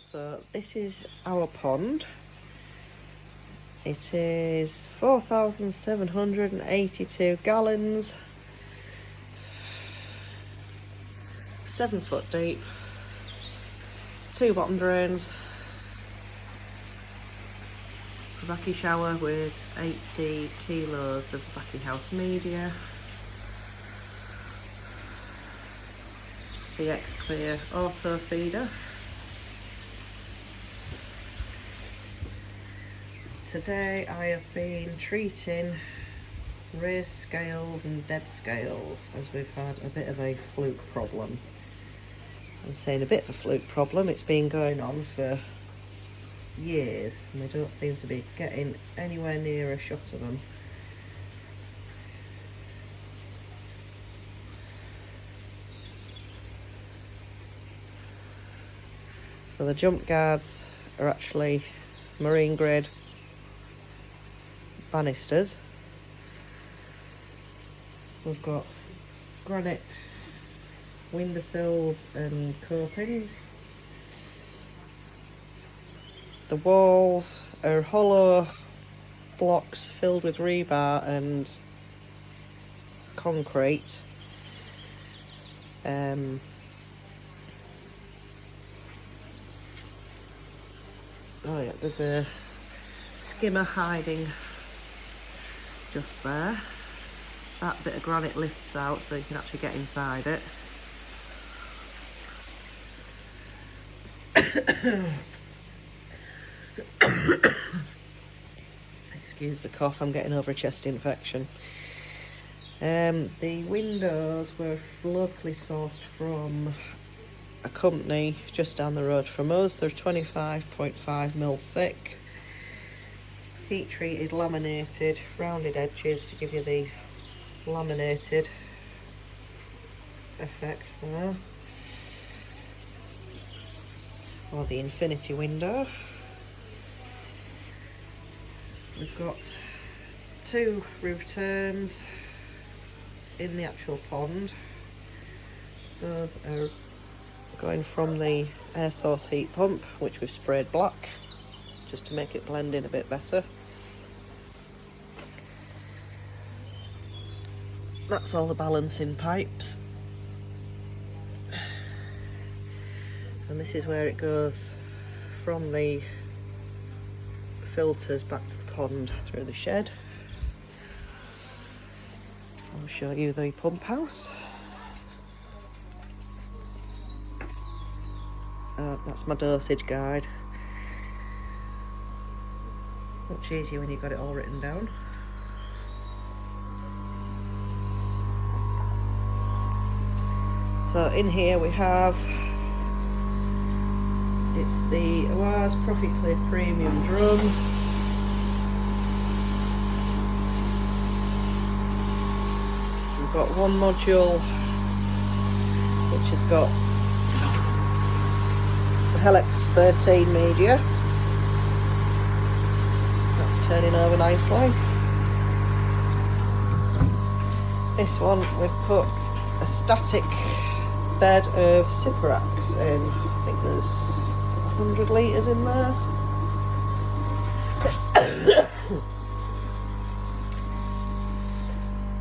So this is our pond. It is 4,782 gallons, 7 foot deep, 2 bottom drains, a Bakki shower with 80 kilos of Bakki house media, CX clear auto feeder. Today I have been treating raised scales and dead scales as we've had a bit of a fluke problem. I'm saying a bit of a fluke problem, it's been going on for years and we don't seem to be getting anywhere near a shot of them. So the jump guards are actually marine grade banisters. We've got granite windowsills and copings. The walls are hollow blocks filled with rebar and concrete. Oh yeah, there's a skimmer hiding just there. That bit of granite lifts out so you can actually get inside it. Excuse the cough, I'm getting over a chest infection. The windows were locally sourced from a company just down the road from us. They're 25.5mm thick, heat treated, laminated, rounded edges to give you the laminated effect there, or the infinity window. We've got 2 roof turns in the actual pond. Those are going from the air source heat pump, which we've sprayed black just to make it blend in a bit better. That's all the balancing pipes, and this is where it goes from the filters back to the pond through the shed. I'll show you the pump house. That's my dosage guide. Much easier when you've got it all written down. So in here we have, it's the Oase Profidrum Premium drum. We've got one module which has got the Helix 13 media. That's turning over nicely. This one we've put a static bed of Siporax in. I think there's 100 litres in there.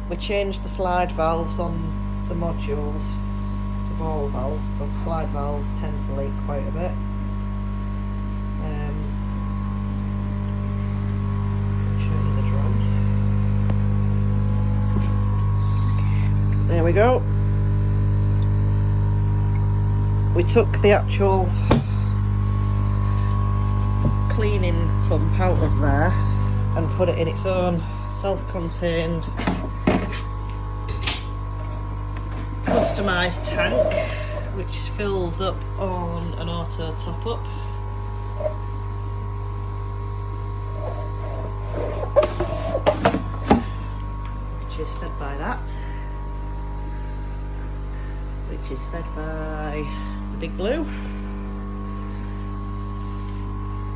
We changed the slide valves on the modules to ball valves, because slide valves tend to leak quite a bit. I'll show you the drum. There we go. We took the actual cleaning pump out of there and put it in its own self-contained customised tank, which fills up on an auto top-up. Which is fed by that. Which is fed by the big blue.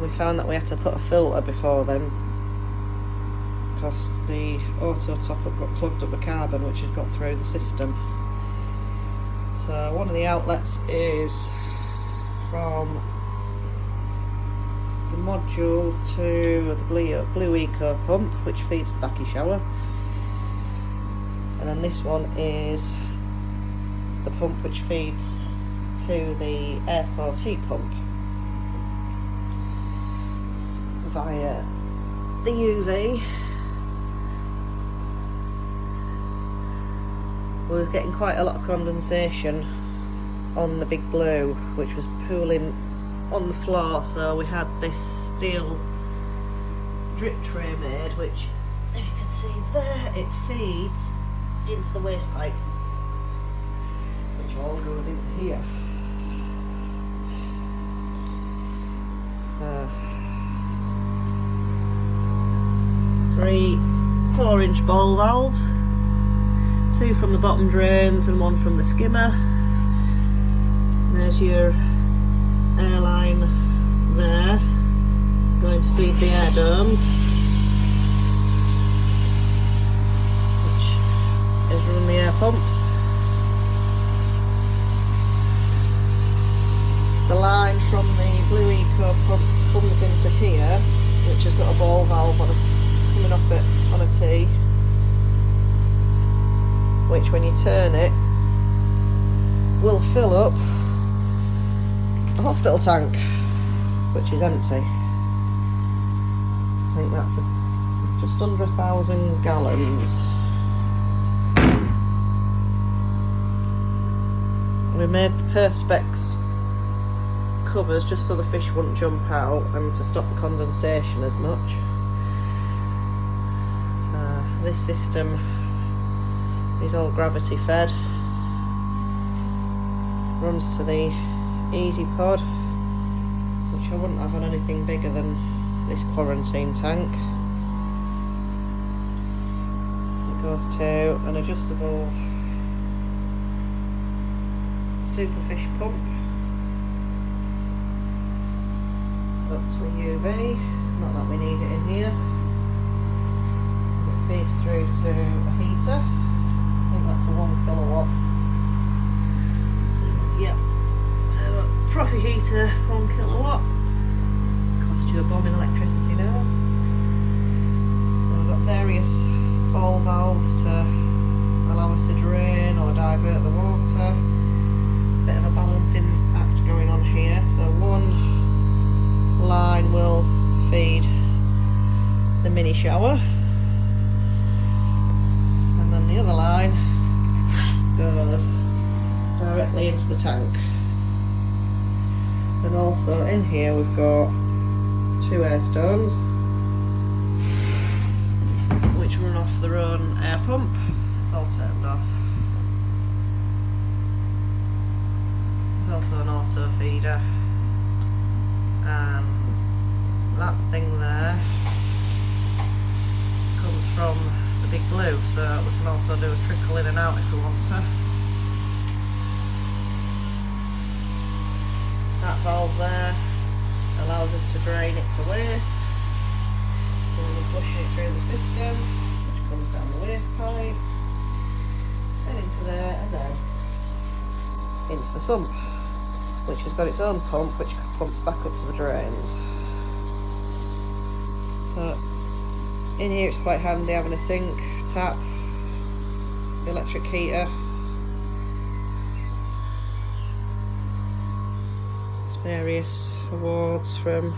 We found that we had to put a filter before then, because the auto top-up got clogged up with carbon which had got through the system. So one of the outlets is from module to the BlueEco pump, which feeds the Bakki Shower, and then this one is the pump which feeds to the air source heat pump via the UV. We was getting quite a lot of condensation on the big blue, which was pooling on the floor, so we had this steel drip tray made, which, if you can see there, it feeds into the waste pipe, which all goes into here. So 3 4-inch ball valves, 2 from the bottom drains and 1 from the skimmer. There's your airline there, going to feed the air domes, which is run the air pumps. The line from the BlueEco pump comes into here, which has got a ball valve coming off it on a T, which when you turn it will fill up a hospital tank, which is empty. I think that's just under 1,000 gallons. We made the perspex covers just so the fish wouldn't jump out and to stop the condensation as much. So this system is all gravity fed, runs to the easy pod, which I wouldn't have on anything bigger than this quarantine tank. It goes to an adjustable superfish pump up to a UV, not that we need it in here. It feeds through to a heater. I think that's a 1 kilowatt. So, yeah. So a Profi heater, 1 kilowatt, cost you a bomb in electricity now. And we've got various ball valves to allow us to drain or divert the water. Bit of a balancing act going on here. So one line will feed the mini shower, and then the other line goes directly into the tank. And also in here we've got 2 air stones which run off their own air pump. It's all turned off. There's also an auto feeder, and that thing there comes from the big blue, so we can also do a trickle in and out if we want to. That valve there allows us to drain it to waste. So we're pushing it through the system, which comes down the waste pipe, and into there, and then into the sump, which has got its own pump, which pumps back up to the drains. So in here it's quite handy having a sink, tap, electric heater. Various awards from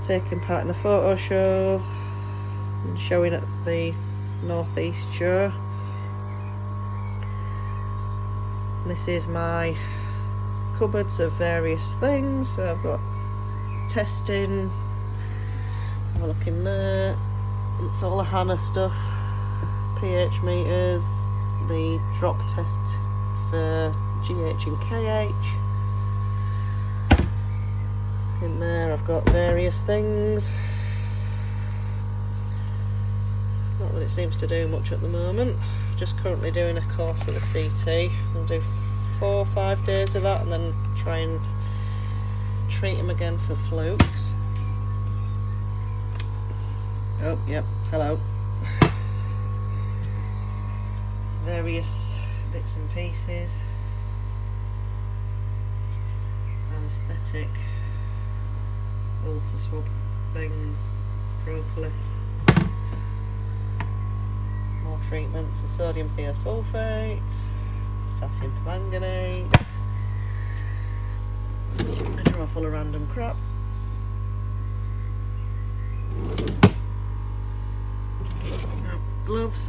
taking part in the photo shows and showing at the North East show. This is my cupboards of various things. So I've got testing, have a look in there, it's all the HANA stuff, pH meters, the drop test for GH and KH. In there I've got various things. Not that it seems to do much at the moment. Just currently doing a course of the CT. I'll do 4 or 5 days of that and then try and treat them again for flukes. Oh, yep, hello. Various bits and pieces. Anaesthetic. ulcer swab things, propolis. More treatments, the sodium thiosulfate, potassium permanganate, a drawer full of random crap. Gloves.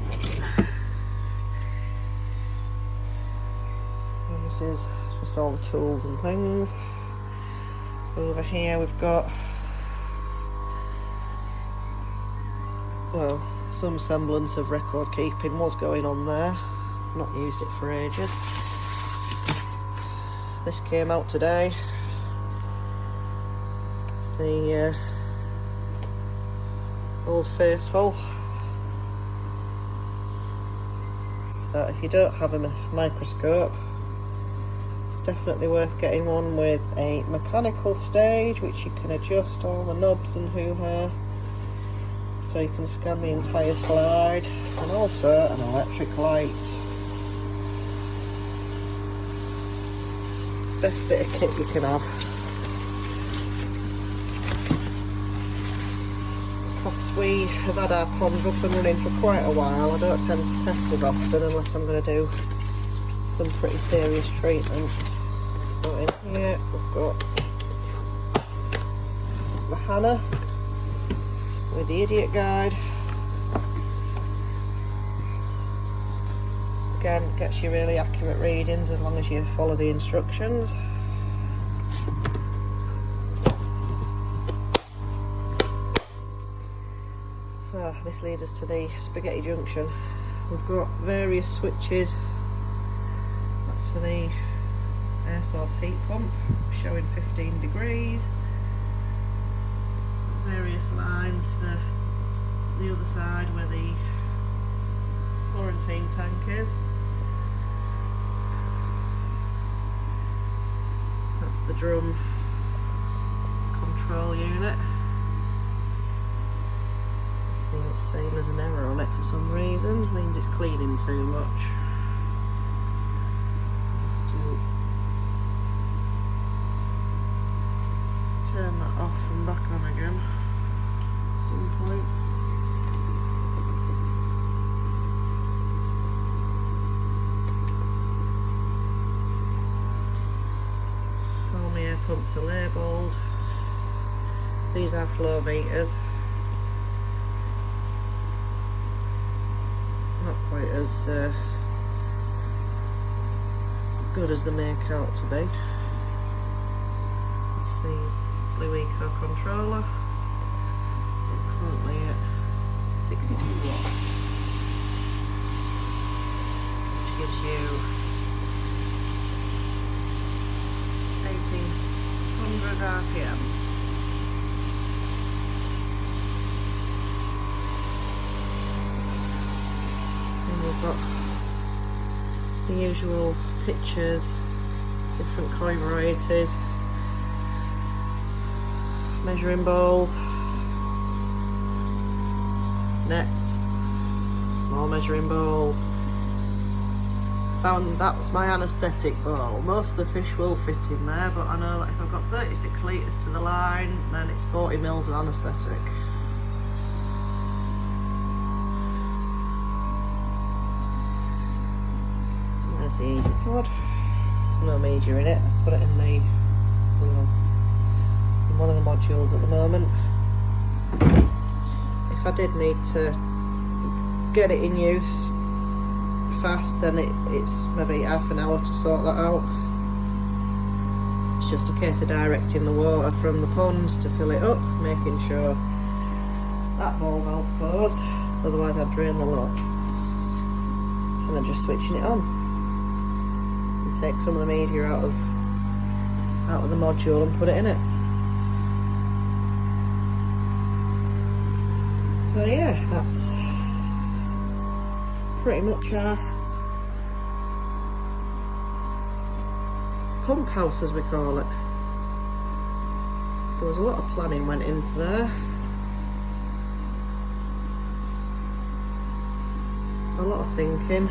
And this is just all the tools and things. Over here we've got, well, some semblance of record keeping was going on there. Not used it for ages. This came out today. It's the Old Faithful. So if you don't have a microscope, it's definitely worth getting one with a mechanical stage, which you can adjust all the knobs and hoo-ha, so you can scan the entire slide, and also an electric light. Best bit of kit you can have. Because we have had our ponds up and running for quite a while, I don't tend to test as often unless I'm going to do some pretty serious treatments. But in here we've got the Hannah with the idiot guide. Again, gets you really accurate readings as long as you follow the instructions. So this leads us to the spaghetti junction. We've got various switches. That's for the air source heat pump, showing 15 degrees. Various lines for the other side where the quarantine tank is. That's the drum control unit. See, it's saying there's an error on it for some reason. It means it's cleaning too much. Turn that off and back on again at some point. All my air pumps are labelled. These are flow meters. Not quite as good as they make out to be. It's the BlueEco controller. We're currently at 62 watts, which gives you 1800 RPM. And we've got the usual pictures, different coin varieties, measuring bowls, nets, more measuring bowls. Found that's my anaesthetic bowl. Most of the fish will fit in there, but I know that if I've got 36 litres to the line, then it's 40 mils of anaesthetic. There's the easy pod. There's no media in it. I've put it in the one of the modules at the moment. If I did need to get it in use fast, then it's maybe half an hour to sort that out. It's just a case of directing the water from the pond to fill it up, making sure that ball valve's closed, otherwise I'd drain the lot, and then just switching it on and take some of the media out of the module and put it in it. So yeah, that's pretty much our pump house, as we call it. There was a lot of planning went into there. A lot of thinking.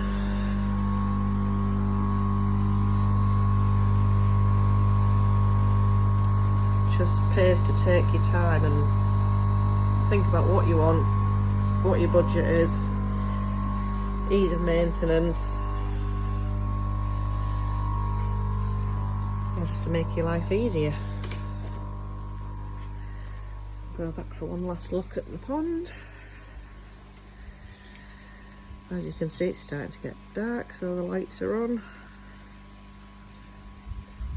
just pays to take your time and think about what you want, what your budget is, ease of maintenance, just to make your life easier. Go back for one last look at the pond. As you can see, it's starting to get dark, so the lights are on.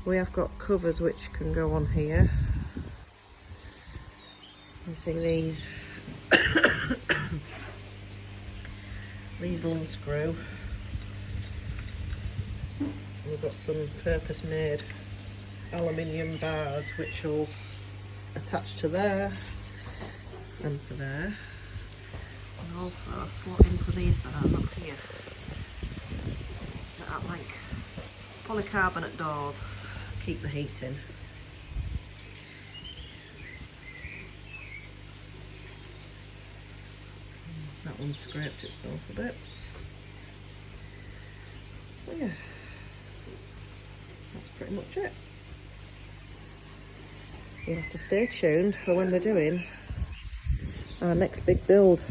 We have got covers which can go on here. You see these these will unscrew. We've got some purpose-made aluminium bars which will attach to there and to there, and also slot into these bars up here that are like polycarbonate doors, keep the heat in. That one scraped itself a bit. But yeah, that's pretty much it. You'll have to stay tuned for when we're doing our next big build.